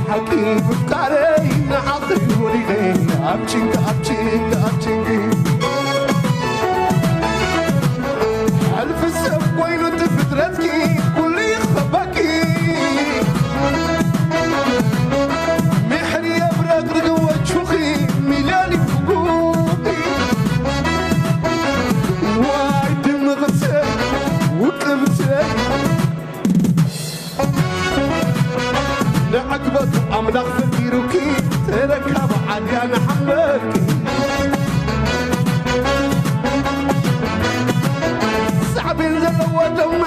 حكي بفكاري نعطي وليدي أبتشنك أبتشنك أبتشنك ألف السب وين انت فترتكي كل يخبكي محري أبرق رقوة شوخي ميلاني فقوقي وايد مغسل وكبسل لعقبة أملاق فكيروكي تركب عديان حملكي صعب ينزل ودم